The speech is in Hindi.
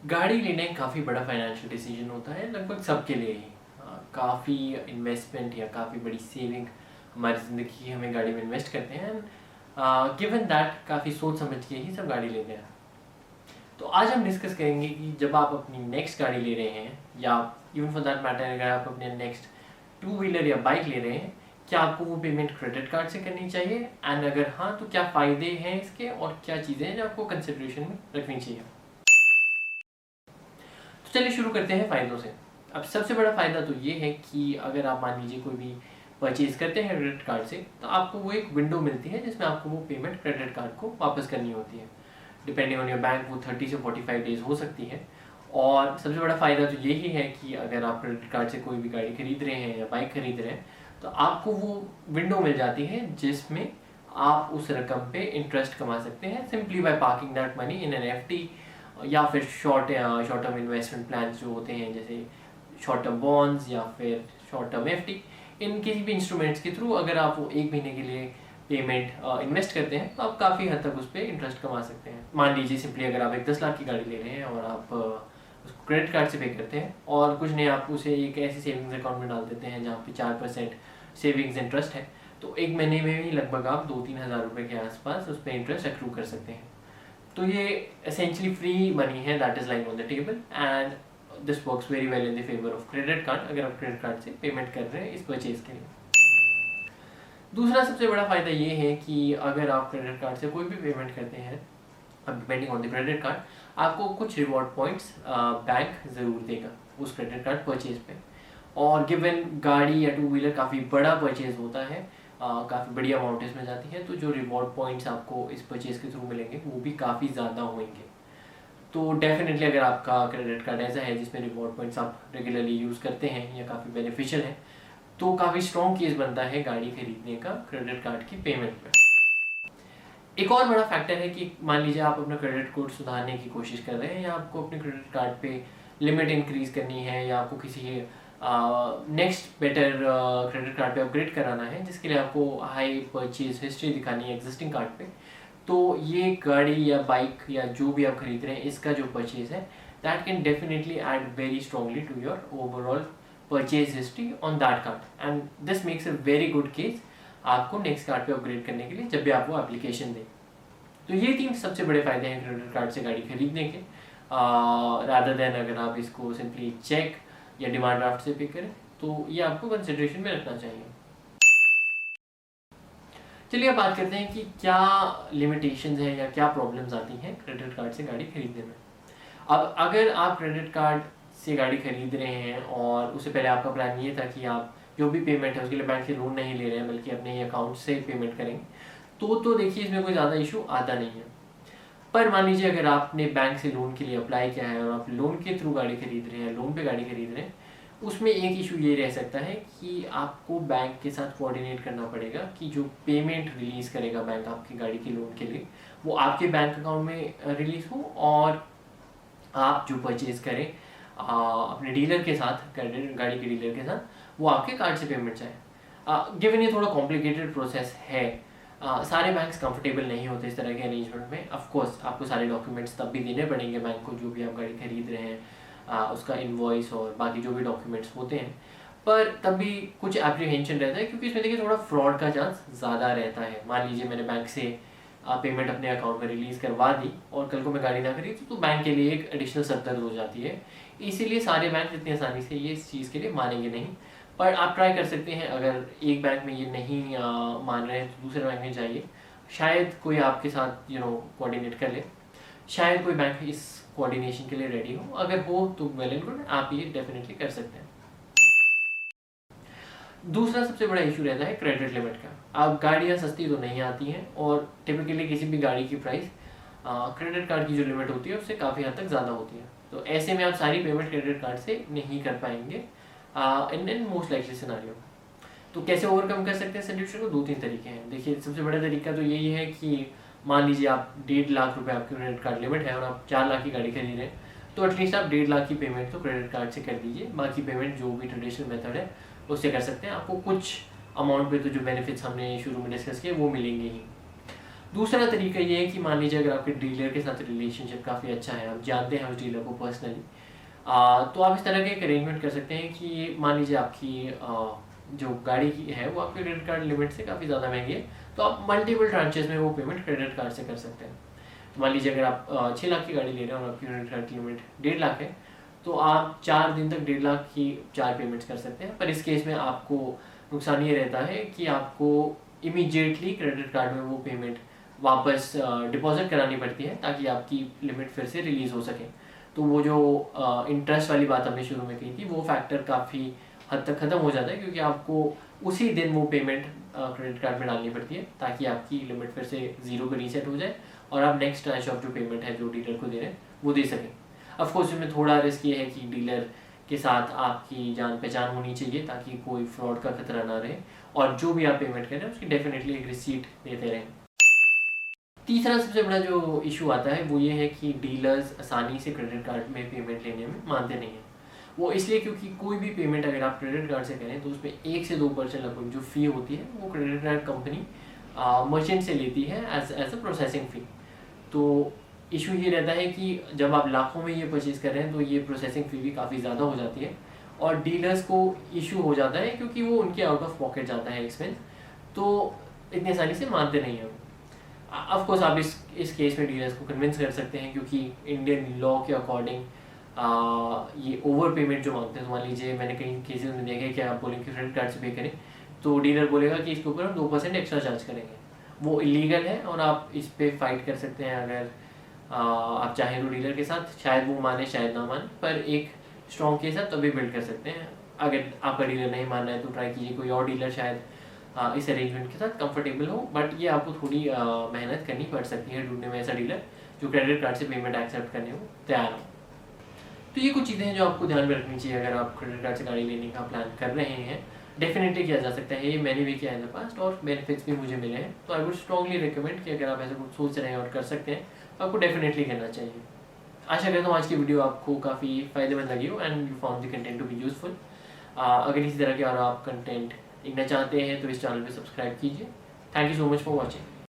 गाड़ी लेना एक काफ़ी बड़ा फाइनेंशियल डिसीजन होता है लगभग सबके लिए ही। काफ़ी इन्वेस्टमेंट या काफ़ी बड़ी सेविंग हमारी ज़िंदगी की हमें गाड़ी में इन्वेस्ट करते हैं। गिवन दैट काफ़ी सोच समझ के ही सब गाड़ी लेते हैं। तो आज हम डिस्कस करेंगे कि जब आप अपनी नेक्स्ट गाड़ी ले रहे हैं या इवन फॉर दैट मैटर अगर आप अपने नेक्स्ट टू व्हीलर या बाइक ले रहे हैं, क्या आपको वो पेमेंट क्रेडिट कार्ड से करनी चाहिए, एंड अगर हाँ तो क्या फ़ायदे हैं इसके और क्या चीज़ें हैं जो आपको कंसिडरेशन में रखनी चाहिए। तो चलिए शुरू करते हैं फ़ायदों से। अब सबसे बड़ा फ़ायदा तो ये है कि अगर आप मान लीजिए कोई भी परचेज़ करते हैं क्रेडिट कार्ड से, तो आपको वो एक विंडो मिलती है जिसमें आपको वो पेमेंट क्रेडिट कार्ड को वापस करनी होती है। डिपेंडिंग ऑन योर बैंक वो 30 से 45 डेज़ हो सकती है। और सबसे बड़ा फ़ायदा तो यही है कि अगर आप क्रेडिट कार्ड से कोई भी गाड़ी खरीद रहे हैं या बाइक खरीद रहे हैं, तो आपको वो विंडो मिल जाती है जिसमें आप उस रकम पे इंटरेस्ट कमा सकते हैं simply by parking that money in an FD या फिर शॉर्ट टर्म इन्वेस्टमेंट प्लान जो होते हैं, जैसे शॉर्ट टर्म बॉन्ड्स या फिर शॉर्ट टर्म एफडी। इन किसी भी इंस्ट्रूमेंट्स के थ्रू अगर आप वो एक महीने के लिए पेमेंट इन्वेस्ट करते हैं तो आप काफ़ी हद तक उस पर इंटरेस्ट कमा सकते हैं। मान लीजिए सिंपली अगर आप एक 10 लाख की गाड़ी ले रहे हैं और आप उसको क्रेडिट कार्ड से पे करते हैं और कुछ नहीं, आप उसे एक ऐसे सेविंग्स अकाउंट में डाल देते हैं जहाँ पे 4% सेविंग्स इंटरेस्ट है, तो एक महीने में ही लगभग आप 2-3 हज़ार रुपये के आसपास उस पर इंटरेस्ट अक्रू कर सकते हैं। तो ये एसेंशली फ्री मनी है that is lying on the table, and this works very well in the favour of credit card अगर आप क्रेडिट कार्ड से पेमेंट कर रहे हैं इस परचेज के लिए। दूसरा सबसे बड़ा फ़ायदा ये है कि अगर आप क्रेडिट कार्ड से कोई भी पेमेंट करते हैं, अब depending on the credit card, आपको कुछ रिवॉर्ड पॉइंट्स बैंक ज़रूर देगा उस क्रेडिट कार्ड परचेज पे। और गिवन गाड़ी या टू व्हीलर काफ़ी बड़ा परचेज होता है, काफ़ी बड़ी अमाउंट इसमें जाती है, तो जो रिवॉर्ड पॉइंट्स आपको इस परचेज के थ्रू मिलेंगे वो भी काफ़ी ज़्यादा होंगे। तो डेफिनेटली अगर आपका क्रेडिट कार्ड ऐसा है जिसमें रिवॉर्ड पॉइंट्स आप रेगुलरली यूज़ करते हैं या काफ़ी बेनिफिशियल है, तो काफ़ी स्ट्रॉन्ग केस बनता है गाड़ी खरीदने का क्रेडिट कार्ड की पेमेंट पे। एक और बड़ा फैक्टर है कि मान लीजिए आप अपना क्रेडिट स्कोर सुधारने की कोशिश कर रहे हैं या आपको अपने क्रेडिट कार्ड पे लिमिट इंक्रीज करनी है या आपको किसी नेक्स्ट बेटर क्रेडिट कार्ड पे अपग्रेड कराना है जिसके लिए आपको हाई परचेज हिस्ट्री दिखानी है एग्जिस्टिंग कार्ड पे, तो ये गाड़ी या बाइक या जो भी आप खरीद रहे हैं इसका जो परचेज है that can definitely add very strongly to your overall purchase history on that card, and this makes a very good case आपको नेक्स्ट कार्ड पे अपग्रेड करने के लिए जब भी आप वो एप्लीकेशन दें। तो ये 3 सबसे बड़े फायदे हैं क्रेडिट कार्ड से गाड़ी खरीदने के, रादर देन अगर आप इसको सिंपली चेक या डिमांड ड्राफ्ट से पे करें, तो ये आपको कंसिडरेशन में रखना चाहिए। चलिए अब बात करते हैं कि क्या लिमिटेशंस हैं या क्या प्रॉब्लम्स आती हैं क्रेडिट कार्ड से गाड़ी खरीदने में। अब अगर आप क्रेडिट कार्ड से गाड़ी खरीद रहे हैं और उससे पहले आपका प्लान ये था कि आप जो भी पेमेंट है उसके लिए बैंक से लोन नहीं ले रहे हैं बल्कि अपने ही अकाउंट से पेमेंट करेंगे, तो देखिए इसमें कोई ज़्यादा इशू आता नहीं है। पर मान लीजिए अगर आपने बैंक से लोन के लिए अप्लाई किया है और आप लोन के थ्रू गाड़ी खरीद रहे हैं, लोन पे गाड़ी खरीद रहे हैं, उसमें एक इशू ये रह सकता है कि आपको बैंक के साथ कोऑर्डिनेट करना पड़ेगा कि जो पेमेंट रिलीज़ करेगा बैंक आपकी गाड़ी के लोन के लिए वो आपके बैंक अकाउंट में रिलीज़ हो, और आप जो परचेज़ करें अपने डीलर के साथ, गाड़ी के डीलर के साथ, वो आपके कार्ड से पेमेंट चाहे। गिवन ये थोड़ा कॉम्प्लिकेटेड प्रोसेस है, सारे बैंक्स कंफर्टेबल नहीं होते इस तरह के अरेंजमेंट में। ऑफ कोर्स आपको सारे डॉक्यूमेंट्स तब भी देने पड़ेंगे बैंक को जो भी आप गाड़ी खरीद रहे हैं, उसका इनवॉइस और बाकी जो भी डॉक्यूमेंट्स होते हैं, पर तब भी कुछ एप्रीहेंशन रहता है क्योंकि इसमें देखिए थोड़ा फ्रॉड का चांस ज़्यादा रहता है। मान लीजिए मैंने बैंक से पेमेंट अपने अकाउंट में रिलीज़ करवा दी और कल को मैं गाड़ी ना खरीदी तो बैंक के लिए एक एडिशनल सर हो जाती है। इसीलिए सारे बैंक इतनी आसानी से ये इस चीज़ के लिए मानेंगे नहीं, पर आप ट्राई कर सकते हैं। अगर एक बैंक में ये नहीं मान रहे हैं तो दूसरे बैंक में जाइए, शायद कोई आपके साथ कोऑर्डिनेट कर ले, शायद कोई बैंक इस कोऑर्डिनेशन के लिए रेडी हो। अगर हो तो वेल एंड गुड, आप ये डेफिनेटली कर सकते हैं। दूसरा सबसे बड़ा इशू रहता है क्रेडिट लिमिट का। अब गाड़ियाँ सस्ती तो नहीं आती हैं और टिपिकली किसी भी गाड़ी की प्राइस क्रेडिट कार्ड की जो लिमिट होती है उससे काफ़ी हद तक ज़्यादा होती है, तो ऐसे में आप सारी पेमेंट क्रेडिट कार्ड से नहीं कर पाएंगे इन मोस्ट लाइकली सिनारियो। तो कैसे ओवरकम कर सकते हैं सोल्यूशन को? 2-3 तरीके हैं। देखिए सबसे बड़ा तरीका तो यही है कि मान लीजिए आप 1.5 लाख रुपए आपकी क्रेडिट कार्ड लिमिट है और आप 4 लाख की गाड़ी खरीद रहे हैं, तो एटलीस्ट आप 1.5 लाख की पेमेंट तो क्रेडिट कार्ड से कर दीजिए, बाकी पेमेंट जो भी ट्रेडिशनल मेथड है उससे कर सकते हैं। आपको कुछ अमाउंट पे तो जो बेनिफिट्स हमने शुरू में डिस्कस किए वो मिलेंगे ही। दूसरा तरीका ये है कि मान लीजिए अगर आपके डीलर के साथ रिलेशनशिप काफ़ी अच्छा है, आप जानते हैं उस डीलर को पर्सनली, तो आप इस तरह के एक अरेंजमेंट कर सकते हैं कि मान लीजिए आपकी जो गाड़ी की है वो आपके क्रेडिट कार्ड लिमिट से काफ़ी ज़्यादा महंगी है, तो आप मल्टीपल ट्रांचेस में वो पेमेंट क्रेडिट कार्ड से कर सकते हैं। तो मान लीजिए अगर आप 6 लाख की गाड़ी ले रहे हैं और आपकी क्रेडिट कार्ड की लिमिट 1.5 लाख है, तो आप 4 दिन तक 1.5 लाख की 4 पेमेंट्स कर सकते हैं। पर इस केस में आपको नुकसान ये रहता है कि आपको इमीडिएटली क्रेडिट कार्ड में वो पेमेंट वापस डिपॉजिट करानी पड़ती है ताकि आपकी लिमिट फिर से रिलीज़ हो सके। तो वो जो इंटरेस्ट वाली बात हमने शुरू में कही थी, वो फैक्टर काफ़ी हद तक ख़त्म हो जाता है, क्योंकि आपको उसी दिन वो पेमेंट क्रेडिट कार्ड में डालनी पड़ती है ताकि आपकी लिमिट फिर से ज़ीरो पर रीसेट हो जाए और आप नेक्स्ट ट्रांच ऑफ जो पेमेंट है जो डीलर को दे रहे हैं वो दे सकें। ऑफकोर्स इसमें थोड़ा रिस्क ये है कि डीलर के साथ आपकी जान पहचान होनी चाहिए ताकि कोई फ्रॉड का खतरा ना रहे, और जो भी आप पेमेंट करें उसकी डेफिनेटली एक रिसीट देते रहें। तीसरा सबसे बड़ा जो इशू आता है वो ये है कि डीलर्स आसानी से क्रेडिट कार्ड में पेमेंट लेने में मानते नहीं हैं। वो इसलिए क्योंकि कोई भी पेमेंट अगर आप क्रेडिट कार्ड से करें तो उसमें 1 से 2% लगभग जो फ़ी होती है वो क्रेडिट कार्ड कंपनी मर्चेंट से लेती है एज अ प्रोसेसिंग फ़ी। तो इशू ये रहता है कि जब आप लाखों में ये परचेज़ कर रहे हैं तो ये प्रोसेसिंग फ़ी भी काफ़ी ज़्यादा हो जाती है और डीलर्स को इशू हो जाता है क्योंकि वो उनके आउट ऑफ पॉकेट जाता है एक्सपेंस, तो इतनी आसानी से मानते नहीं हैं। ऑफ कोर्स आप इस केस में डीलर्स को कन्विंस कर सकते हैं क्योंकि इंडियन लॉ के अकॉर्डिंग ये ओवर पेमेंट जो मांगते हैं, तो मान लीजिए मैंने कई केसेस में देखा है कि आप बोलेंगे कि क्रेडिट कार्ड से पे करें तो डीलर बोलेगा कि इसके ऊपर हम 2% एक्स्ट्रा चार्ज करेंगे। वो इलीगल है और आप इस पर फाइट कर सकते हैं अगर आप चाहें तो डीलर के साथ, शायद वो माने शायद ना माने, पर एक स्ट्रॉन्ग केस है तभी बिल्ड कर सकते हैं। अगर आपका डीलर नहीं मान रहा है तो ट्राई कीजिए कोई और डीलर शायद इस अरेंजमेंट के साथ कंफर्टेबल हो, बट ये आपको थोड़ी मेहनत करनी पड़ सकती है ढूंढने में ऐसा डीलर जो क्रेडिट कार्ड से पेमेंट एक्सेप्ट करने को तैयार हो। तो ये कुछ चीज़ें हैं जो आपको ध्यान में रखनी चाहिए अगर आप क्रेडिट कार्ड से गाड़ी लेने का प्लान कर रहे हैं। डेफिनेटली किया जा सकता है, ये मैंने भी किया है इन द पास्ट और बेनिफिट्स भी मुझे मिले हैं। तो आई वुड स्ट्रॉन्गली रिकमेंड कि अगर आप ऐसा कुछ सोच रहे हैं और कर सकते हैं तो आपको डेफिनेटली करना चाहिए। आशा करता हूँ आज की वीडियो आपको काफ़ी फ़ायदेमंद लगी हो and you found the content to be useful. अगर इसी तरह के और आप कंटेंट देखना चाहते हैं तो इस चैनल पे सब्सक्राइब कीजिए। Thank you so much for watching.